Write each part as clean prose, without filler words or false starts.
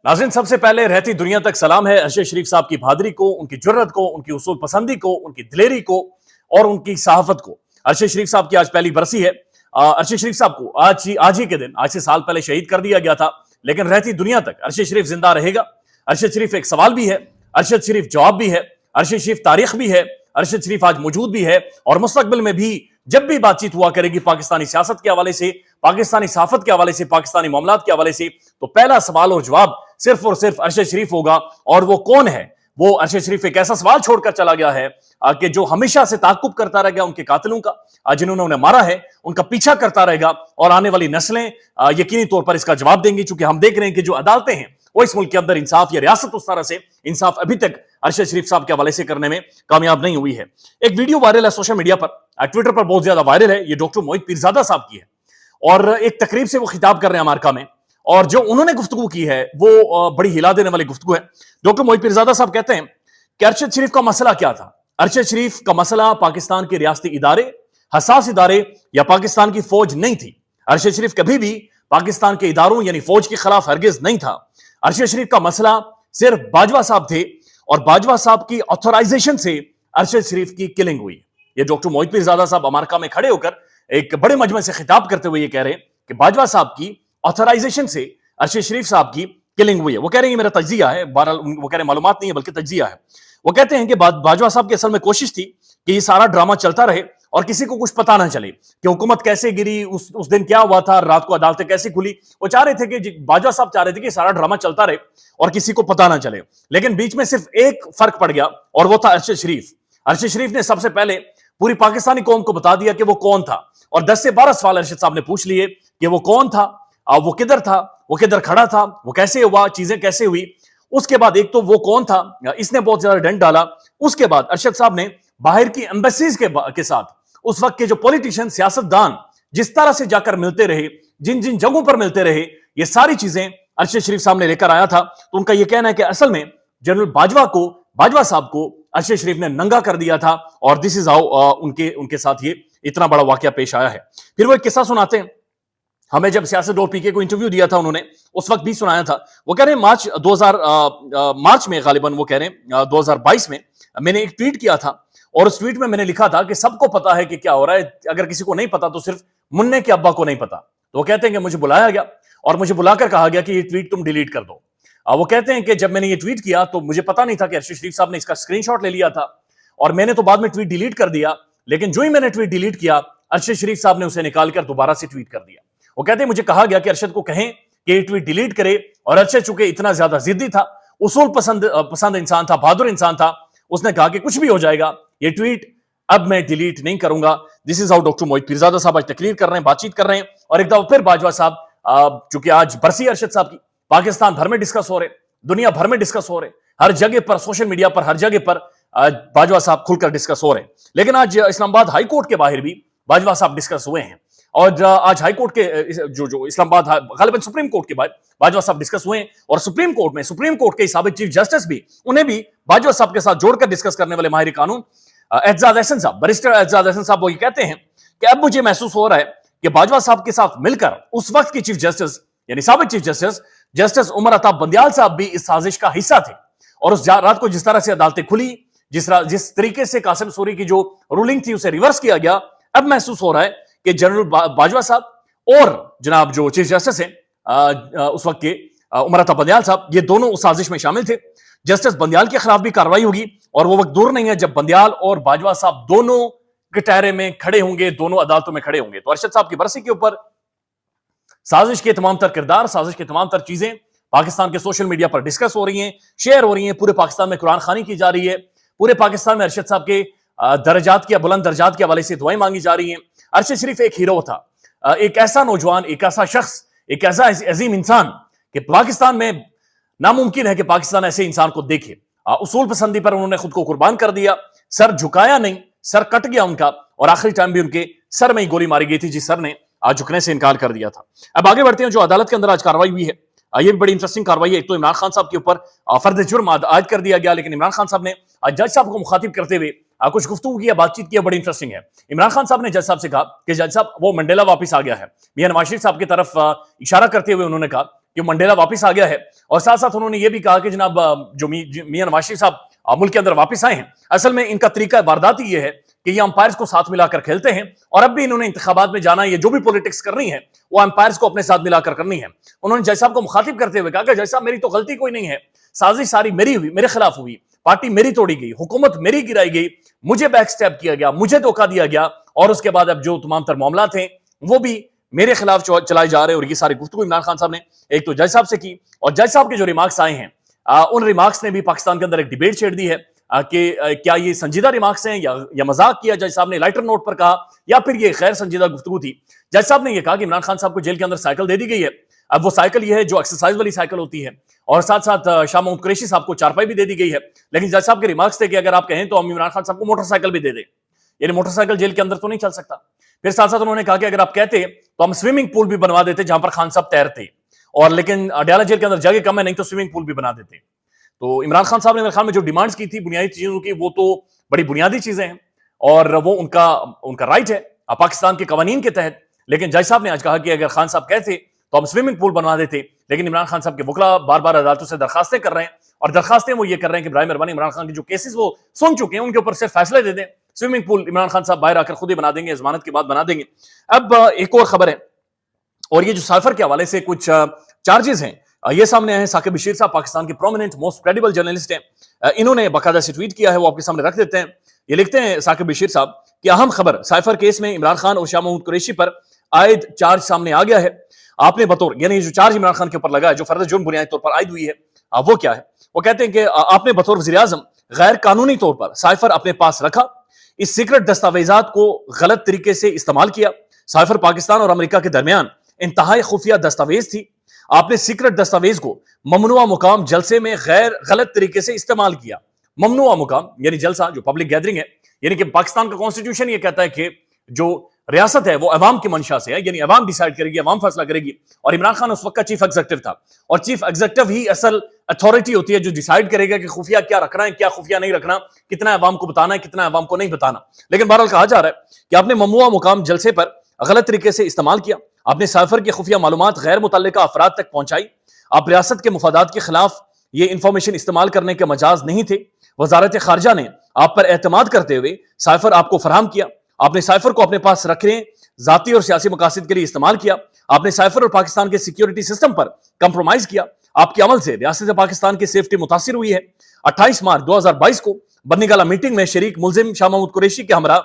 नाज़रीन, सबसे पहले रहती दुनिया तक सलाम है अरशद शरीफ साहब की बहादुरी को, उनकी जुर्रत को, उनकी उसूल पसंदी को, उनकी दिलेरी को और उनकी सहाफत को। अरशद शरीफ साहब की आज पहली बरसी है। अरशद शरीफ साहब को आज ही के दिन, आज से साल पहले शहीद कर दिया गया था, लेकिन रहती दुनिया तक अरशद शरीफ जिंदा रहेगा। अरशद शरीफ एक सवाल भी है, अरशद शरीफ जवाब भी है, अरशद शरीफ तारीख भी है, अरशद शरीफ आज मौजूद भी है और मुस्तकबिल में भी जब भी बातचीत हुआ करेगी पाकिस्तानी सियासत के हवाले से, पाकिस्तानी सहाफत के हवाले से, पाकिस्तानी मामलात के हवाले से, तो पहला सवाल और जवाब सिर्फ और सिर्फ अरशद शरीफ होगा। और वो कौन है? वो अरशद शरीफ एक ऐसा सवाल छोड़कर चला गया है कि जो हमेशा से ताकुब करता रहेगा उनके कातिलों का, जिन्होंने उन्हें मारा है, उनका पीछा करता रहेगा और आने वाली नस्लें यकीनी तौर पर इसका जवाब देंगी। चूंकि हम देख रहे हैं कि जो अदालतें हैं वो इस मुल्क के अंदर इंसाफ या रियासत उस तरह से इंसाफ अभी तक अरशद शरीफ साहब के हवाले से करने में कामयाब नहीं हुई है। एक वीडियो वायरल है सोशल मीडिया पर, ट्विटर पर बहुत ज्यादा वायरल है। ये डॉक्टर मोहित पीरजादा साहब की है और एक तकरीब से वो खिताब कर रहे हैं अमेरिका में, और जो उन्होंने गुफ्तगू की है वो बड़ी हिला देने वाली गुफ्तगू है। डॉक्टर मोहित पीरजादा साहब कहते हैं कि अरशद शरीफ का मसला क्या था। अरशद शरीफ का मसला पाकिस्तान के रियासती इदारे, हसास इदारे या पाकिस्तान की फौज नहीं थी। अरशद शरीफ कभी भी पाकिस्तान के इदारों यानी फौज के खिलाफ हरगिज नहीं था। अरशद शरीफ का मसला सिर्फ बाजवा साहब थे और बाजवा साहब की ऑथराइजेशन से अरशद शरीफ की किलिंग हुई। ये डॉक्टर मोहित पीरजादा साहब अमेरिका में खड़े होकर एक बड़े मजमे से खिताब करते हुए ये कह रहे हैं कि बाजवा साहब की ऑथराइजेशन से अरशद शरीफ साहब की किलिंग हुई है। वो कह रहे हैं ये मेरा तज्जिया है, बहरहाल वो कह रहे हैं मालूमात नहीं है बल्कि तज्जिया है। वो कहते हैं कि बाजवा साहब की असल में कोशिश थी कि ये सारा ड्रामा चलता रहे और किसी को कुछ पता ना चले कि हुकूमत कैसे गिरी, उस दिन क्या हुआ था, रात को अदालतें कैसे खुली। वो चाह रहे थे कि बाजवा साहब चाह रहे थे कि सारा ड्रामा चलता रहे और किसी को पता ना चले। लेकिन बीच में सिर्फ एक फर्क पड़ गया और वो था अरशद शरीफ। अरशद शरीफ ने सबसे पहले पूरी पाकिस्तानी कौम को बता दिया कि वो कौन था, और 10 से 12 सवाल अरशद साहब ने पूछ लिए कि वो कौन था, वो किधर था, वो किधर खड़ा था, वो कैसे हुआ, चीजें कैसे हुई। उसके बाद एक तो वो कौन था, इसने बहुत ज्यादा डंड डाला। उसके बाद अरशद साहब ने बाहर की एम्बेसीज के साथ उस वक्त के जो पॉलिटिशियन, सियासतदान जिस तरह से जाकर मिलते रहे, जिन जिन जगहों पर मिलते रहे, ये सारी चीजें अरशद शरीफ साहब ने लेकर आया था। तो उनका यह कहना है कि असल में जनरल बाजवा साहब को अरशद शरीफ ने नंगा कर दिया था और दिस इज हाउ उनके साथ ये इतना बड़ा वाकया पेश आया है। फिर वो एक किस्सा सुनाते हैं हमें, जब siyaset.pk को इंटरव्यू दिया था उन्होंने, उस वक्त भी सुनाया था। वो कह रहे हैं मार्च में गालिबन, वो कह रहे हैं 2022 में मैंने एक ट्वीट किया था और उस ट्वीट में मैंने लिखा था कि सबको पता है कि क्या हो रहा है, अगर किसी को नहीं पता तो सिर्फ मुन्ने के अब्बा को नहीं पता। तो वो कहते हैं कि मुझे बुलाया गया और मुझे बुलाकर कहा गया कि ये ट्वीट तुम डिलीट कर दो। वो कहते हैं कि जब मैंने ये ट्वीट किया तो मुझे पता नहीं था कि अरशद शरीफ साहब ने इसका स्क्रीनशॉट ले लिया था और मैंने तो बाद में ट्वीट डिलीट कर दिया। लेकिन जो ही मैंने ट्वीट डिलीट किया, अरशद शरीफ साहब ने उसे निकालकर दोबारा से ट्वीट कर दिया। वो कहते हैं मुझे कहा गया कि अरशद को कहें कि ये ट्वीट डिलीट करे, और अरशद चूंकि इतना ज्यादा जिद्दी था, उसूल पसंद इंसान था, बहादुर इंसान था, उसने कहा कि कुछ भी हो जाएगा, ये ट्वीट अब मैं डिलीट नहीं करूंगा। दिस इज हाउ डॉक्टर मोहित पीरजादा साहब आज तकरीर कर रहे हैं, बातचीत कर रहे हैं। और एक दफा फिर बाजवा साहब, चूंकि आज बरसी अरशद साहब की, पाकिस्तान भर में डिस्कस हो रहे, दुनिया भर में डिस्कस हो रहे, हर जगह पर, सोशल मीडिया पर, हर जगह पर बाजवा साहब खुलकर डिस्कस हो रहे हैं। लेकिन आज इस्लामाबाद हाई कोर्ट के बाहर भी बाजवा साहब डिस्कस हुए हैं और आज हाई कोर्ट के जो इस्लामाबाद गालिबन सुप्रीम कोर्ट के बाद बाजवा साहब डिस्कस हुए हैं। और सुप्रीम कोर्ट के साबिक चीफ जस्टिस भी, उन्हें भी बाजवा साहब के साथ जोड़कर डिस्कस करने वाले माहिर कानून एजाज एहसन साहब, बैरिस्टर एजाज एहसन साहब, वो ये कहते हैं कि अब मुझे महसूस हो रहा है कि बाजवा साहब के साथ मिलकर उस वक्त की चीफ जस्टिस यानी साबिक चीफ जस्टिस उमर अता बंदियाल साहब भी इस साजिश का हिस्सा थे। और उस रात को जिस तरह से अदालतें खुली, जिस तरीके से कासिम सूरी की जो रूलिंग थी उसे रिवर्स किया गया, अब महसूस हो रहा है कि जनरल बाजवा साहब और जनाब जो चीफ जस्टिस हैं उस वक्त के उमर अता बंदियाल साहब, ये दोनों उस साजिश में शामिल थे। जस्टिस बंदियाल के खिलाफ भी कार्रवाई होगी और वो वक्त दूर नहीं है जब बंदियाल और बाजवा साहब दोनों कटहरे में खड़े होंगे, दोनों अदालतों में खड़े होंगे। तो अरशद साहब की बरसी के ऊपर साजिश के तमाम तर किरदार, साजिश के तमाम तर चीजें पाकिस्तान के सोशल मीडिया पर डिस्कस हो रही हैं, शेयर हो रही हैं, पूरे पाकिस्तान में कुरान खानी की जा रही है, पूरे पाकिस्तान में अरशद साहब के बुलंद दर्जात के हवाले से दुआएं मांगी जा रही हैं। अरशद शरीफ एक हीरो था, एक ऐसा नौजवान, एक ऐसा शख्स, एक ऐसा अजीम इंसान कि पाकिस्तान में नामुमकिन है कि पाकिस्तान ऐसे इंसान को देखे। उसूल पसंदी पर उन्होंने खुद को कुर्बान कर दिया, सर झुकाया नहीं, सर कट गया उनका, और आखिरी टाइम भी उनके सर में ही गोली मारी गई थी जिस सर ने आज झुकने से इनकार कर दिया था। अब आगे बढ़ते हैं, जो अदालत के अंदर आज कार्रवाई हुई है, ये भी बड़ी इंटरेस्टिंग कार्रवाई है। एक तो इमरान खान साहब के ऊपर फर्द जुर्म आयद कर दिया गया, लेकिन इमरान खान साहब ने जज साहब को मुखातिब करते हुए کچھ گفتگو کی ہے، بات چیت کی ہے، بڑی انٹرسٹنگ ہے۔ عمران خان صاحب نے جج صاحب سے کہا کہ جج صاحب وہ منڈیلا واپس آ گیا ہے، میاں نواز شریف صاحب کی طرف اشارہ کرتے ہوئے انہوں نے کہا کہ منڈیلا واپس آ گیا ہے، اور ساتھ ساتھ انہوں نے یہ بھی کہا کہ جناب جو میاں نواز شریف صاحب ملک کے اندر واپس آئے ہیں، اصل میں ان کا طریقہ وارداتی یہ ہے کہ یہ امپائرز کو ساتھ ملا کر کھیلتے ہیں، اور اب بھی انہوں نے انتخابات میں جانا ہے، یہ جو بھی پولیٹکس کرنی ہے وہ امپائرز کو اپنے ساتھ ملا کر کرنی ہے۔ انہوں نے جج صاحب کو مخاطب کرتے ہوئے کہا کہ جج صاحب میری تو غلطی کوئی نہیں ہے، سازش ساری میری ہوئی، میرے خلاف ہوئی، پارٹی میری توڑی گئی، حکومت میری گرائی گئی، مجھے بیک سٹیپ کیا گیا، مجھے دھوکہ دیا گیا، اور اس کے بعد اب جو تمام تر معاملات ہیں وہ بھی میرے خلاف چلائے جا رہے ہیں۔ اور یہ ساری گفتگو عمران خان صاحب نے ایک تو جج صاحب سے کی، اور جج صاحب کے جو ریمارکس آئے ہیں ان ریمارکس نے بھی پاکستان کے اندر ایک ڈیبیٹ چھیڑ دی ہے کہ کیا یہ سنجیدہ ریمارکس ہیں یا مذاق کیا جج صاحب نے لائٹر نوٹ پر کہا، یا پھر یہ غیر سنجیدہ گفتگو تھی۔ جج صاحب نے یہ کہا کہ عمران خان صاحب کو جیل کے اندر سائیکل دے دی گئی ہے، اب وہ سائیکل یہ ہے جو ایکسرسائز والی سائیکل ہوتی ہے، اور ساتھ ساتھ شاہ محمود قریشی صاحب کو چارپائی بھی دے دی گئی ہے، لیکن جج صاحب کے ریمارکس تھے کہ اگر آپ کہیں تو ہم عمران خان صاحب کو موٹر سائیکل بھی دے دیں، یعنی موٹر سائیکل جیل کے اندر تو نہیں چل سکتا۔ پھر ساتھ ساتھ انہوں نے کہا کہ اگر آپ کہتے تو ہم سوئمنگ پول بھی بنوا دیتے جہاں پر خان صاحب تیرتے، اور لیکن اڈیالہ جیل کے اندر جگہ کم ہے، نہیں تو سوئمنگ پول بھی بنا دیتے۔ تو عمران خان صاحب نے میرے خیال میں جو ڈیمانڈز کی تھی بنیادی چیزوں کی، وہ تو بڑی بنیادی چیزیں ہیں، اور وہ ان کا رائٹ ہے پاکستان کے قوانین کے تحت، لیکن جج صاحب نے آج کہا کہ اگر خان صاحب کہتے تو ہم سوئمنگ پول بنوا دیتے، لیکن عمران خان صاحب کے وکلا بار بار عدالتوں سے درخواستیں کر رہے ہیں، اور درخواستیں وہ یہ کر رہے ہیں کہ برائے مہربانی عمران خان کے جو کیسز وہ سن چکے ہیں ان کے اوپر صرف فیصلے دے دیں، سوئمنگ پول عمران خان صاحب باہر آ کر خود ہی بنا دیں گے، ضمانت کے بعد بنا دیں گے۔ اب ایک اور خبر ہے، اور یہ جو سائفر کے حوالے سے کچھ چارجز ہیں یہ سامنے آئے ہیں۔ ثاقب بشیر صاحب پاکستان کے پرومیننٹ موسٹ کریڈیبل جرنلسٹ ہیں، انہوں نے باقاعدہ سے ٹویٹ کیا ہے، وہ آپ کے سامنے رکھ دیتے ہیں۔ یہ لکھتے ہیں ثاقب بشیر صاحب کہ اہم خبر، سائفر کیس میں عمران خان اور شاہ محمود قریشی پر عائد چارج سامنے آ گیا ہے۔ آپ نے بطور، یعنی جو چارج عمران خان کے اوپر لگا ہے، جو فرد جرم بنیادی طور پر عائد ہوئی ہے، وہ کیا ہے؟ وہ کہتے ہیں کہ آپ نے بطور وزیر اعظم غیر قانونی طور پر سائفر اپنے پاس رکھا، اس سیکرٹ دستاویزات کو غلط طریقے سے استعمال کیا۔ سائفر پاکستان اور امریکہ کے درمیان انتہائی خفیہ دستاویز تھی، آپ نے سیکرٹ دستاویز کو ممنوعہ مقام جلسے میں غلط طریقے سے استعمال کیا۔ ممنوعہ مقام یعنی جلسہ جو پبلک گیدرنگ ہے، یعنی کہ پاکستان کا کانسٹیٹیوشن یہ کہتا ہے کہ جو ریاست ہے وہ عوام کی منشا سے ہے، یعنی عوام ڈیسائیڈ کرے گی، عوام فیصلہ کرے گی، اور عمران خان اس وقت کا چیف ایگزیکٹو تھا، اور چیف ایگزیکٹو ہی اصل اتھارٹی ہوتی ہے جو ڈیسائیڈ کرے گا کہ خفیہ کیا رکھنا ہے، کیا خفیہ نہیں رکھنا، کتنا عوام کو بتانا ہے، کتنا عوام کو نہیں بتانا۔ لیکن بہرحال کہا جا رہا ہے کہ آپ نے ممنوعہ مقام جلسے پر غلط طریقے سے استعمال کیا، آپ نے سائفر کی خفیہ معلومات غیر متعلقہ افراد تک پہنچائی، آپ ریاست کے مفادات کے خلاف یہ انفارمیشن استعمال کرنے کے مجاز نہیں تھے۔ وزارت خارجہ نے آپ پر اعتماد کرتے ہوئے سائفر آپ کو فراہم کیا، آپ نے سائفر کو اپنے پاس رکھنے، ذاتی اور سیاسی مقاصد کے لیے استعمال کیا، آپ نے سائفر اور پاکستان کے سیکیورٹی سسٹم پر کمپرومائز کیا، آپ کے عمل سے ریاست پاکستان کی سیفٹی متاثر ہوئی ہے۔ 28 مارچ 2022 کو بدنگالہ میٹنگ میں شریک ملزم شاہ محمود قریشی کے ہمراہ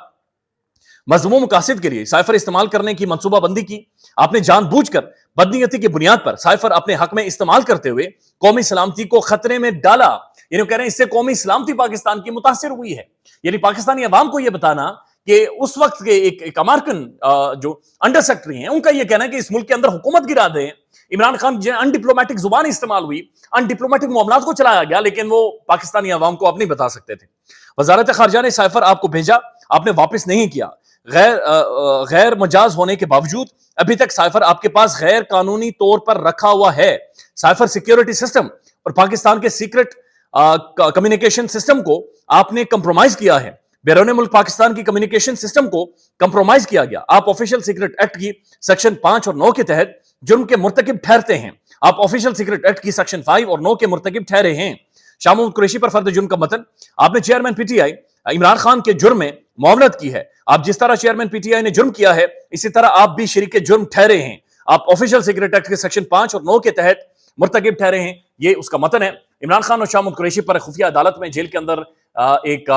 مذموم مقاصد کے لیے سائفر استعمال کرنے کی منصوبہ بندی کی، آپ نے جان بوجھ کر بدنیتی کی بنیاد پر سائفر اپنے حق میں استعمال کرتے ہوئے قومی سلامتی کو خطرے میں ڈالا، یعنی کہہ رہے ہیں اس سے قومی سلامتی پاکستان کی متاثر ہوئی ہے۔ یعنی پاکستانی عوام کو یہ بتانا کہ اس وقت کے ایک امریکن جو انڈر سیکرٹری ہیں ان کا یہ کہنا ہے کہ اس ملک کے اندر حکومت گرا دیں، عمران خان ان ڈپلومیٹک زبان استعمال ہوئی، ان ڈپلومیٹک معاملات کو چلایا گیا، لیکن وہ پاکستانی عوام کو اب نہیں بتا سکتے تھے۔ وزارت خارجہ نے سائفر آپ کو بھیجا، آپ نے واپس نہیں کیا، غیر مجاز ہونے کے باوجود ابھی تک سائفر آپ کے پاس غیر قانونی طور پر رکھا ہوا ہے۔ سائفر سیکیورٹی سسٹم اور پاکستان کے سیکرٹ کمیونیکیشن سسٹم کو آپ نے کمپرومائز کیا ہے، بیرون ملک پاکستان کی کمیونیکیشن سسٹم کو کمپرومائز کیا گیا۔ آپ آفیشل سیکرٹ ایکٹ کی سیکشن 5 اور 9 کے تحت جرم کے مرتکب ٹھہرتے ہیں، آپ آفیشل سیکرٹ ایکٹ کی سیکشن 5 اور 9 کے مرتکب ٹھہرے ہیں۔ شاہ محمود قریشی پر فرد جرم کا متن، آپ نے chairman P T I Imran Khan کے جرم میں معاونت کی ہے، آپ جس طرح چیئرمین پی ٹی آئی نے جرم کیا ہے اسی طرح آپ بھی شریک جرم ٹھہرے ہیں، آپ آفیشل سیکرٹ ایکٹ کے سیکشن 5 اور 9 کے تحت مرتکب ٹھہرے ہیں۔ یہ اس کا متن ہے۔ عمران خان اور شاہ محمود قریشی پر خفیہ عدالت میں جیل کے اندر ایک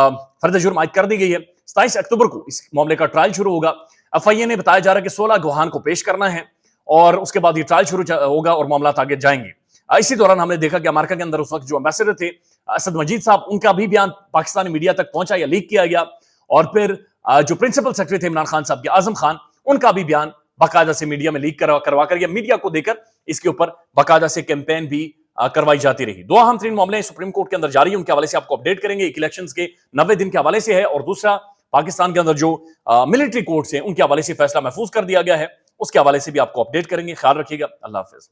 فرد جرم عائد کر دی گئی ہے۔ 27 اکتوبر کو اس معاملے کا ٹرائل شروع ہوگا۔ ایف آئی اے نے بتایا جا رہا ہے کہ 16 گواہان کو پیش کرنا ہے اور اس کے بعد یہ ٹرائل شروع ہوگا اور معاملات آگے جائیں گے۔ اسی دوران ہم نے دیکھا کہ امریکہ کے اندر اس وقت جو امبیسڈر تھے اسد مجید صاحب، ان کا بھی بیان پاکستانی میڈیا تک پہنچا یا لیک کیا گیا، اور پھر جو پرنسپل سیکرٹری تھے عمران خان صاحب کے اعظم خان، ان کا بھی بیان باقاعدہ سے میڈیا میں لیک کروا کر یا میڈیا کو دے کر اس کے اوپر باقاعدہ سے کیمپین بھی کروائی جاتی رہی۔ دو اہم ترین معاملے سپریم کورٹ کے اندر جاری ہیں، ان کے حوالے سے آپ کو اپڈیٹ کریں گے۔ ایک الیکشنز کے 90 دن کے حوالے سے ہے، اور دوسرا پاکستان کے اندر جو ملٹری کورٹس ہیں ان کے حوالے سے فیصلہ محفوظ کر دیا گیا ہے، اس کے حوالے سے بھی آپ کو اپڈیٹ کریں گے۔ خیال رکھیے گا، اللہ حافظ۔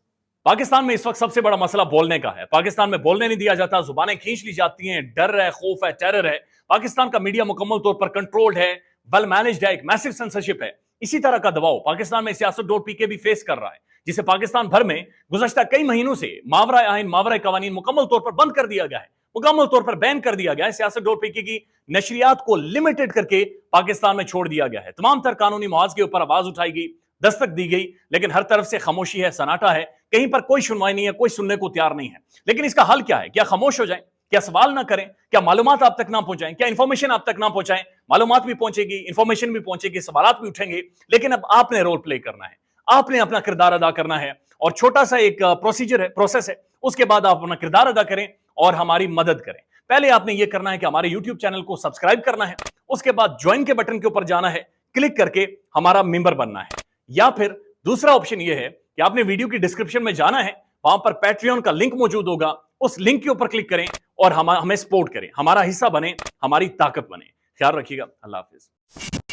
پاکستان میں اس وقت سب سے بڑا مسئلہ بولنے کا ہے، پاکستان میں بولنے نہیں دیا جاتا، زبانیں کھینچ لی جاتی ہیں، ڈر ہے، خوف ہے، ٹیرر ہے، पाकिस्तान का मीडिया मुकम्मल तौर पर कंट्रोल्ड है, वेल मैनेज्ड है, एक मैसिव सेंसरशिप है। इसी तरह का दबाव पाकिस्तान में सियासत.pk भी फेस कर रहा है, जिसे पाकिस्तान भर में गुज़श्ता कई महीनों से मावरा आइन, मावरा कवानीन मुकम्मल तौर पर बंद कर दिया गया है, मुकम्मल तौर पर बैन कर दिया गया है। सियासत.pk की नशरियात को लिमिटेड करके पाकिस्तान में छोड़ दिया गया है। तमाम तर कानूनी मुआवजे के ऊपर आवाज उठाई गई, दस्तक दी गई, लेकिन हर तरफ से खामोशी है, सन्नाटा है, कहीं पर कोई सुनवाई नहीं है, कोई सुनने को तैयार नहीं है। लेकिन इसका हल क्या है? क्या खामोश हो जाएं? क्या सवाल ना करें? क्या मालूमात आप तक ना पहुंचाएं? क्या इंफॉर्मेशन आप तक ना पहुंचाएं? मालूमात भी पहुंचेगी, इंफॉर्मेशन भी पहुंचेगी, सवालात भी उठेंगे, लेकिन अब आपने रोल प्ले करना है, आपने अपना किरदार अदा करना है। और छोटा सा एक प्रोसीजर है, प्रोसेस है, उसके बाद आप अपना किरदार अदा करें और हमारी मदद करें। पहले आपने ये करना है कि हमारे YouTube चैनल को सब्सक्राइब करना है, उसके बाद ज्वाइन के बटन के ऊपर जाना है, क्लिक करके हमारा मेंबर बनना है। या फिर दूसरा ऑप्शन ये है कि आपने वीडियो की डिस्क्रिप्शन में जाना है, वहां पर पैट्रियन का लिंक मौजूद होगा, उस लिंक के ऊपर क्लिक करें और हमें सपोर्ट करें, हमारा हिस्सा बने, हमारी ताकत बने। ख्याल रखिएगा। अल्लाह हाफिज।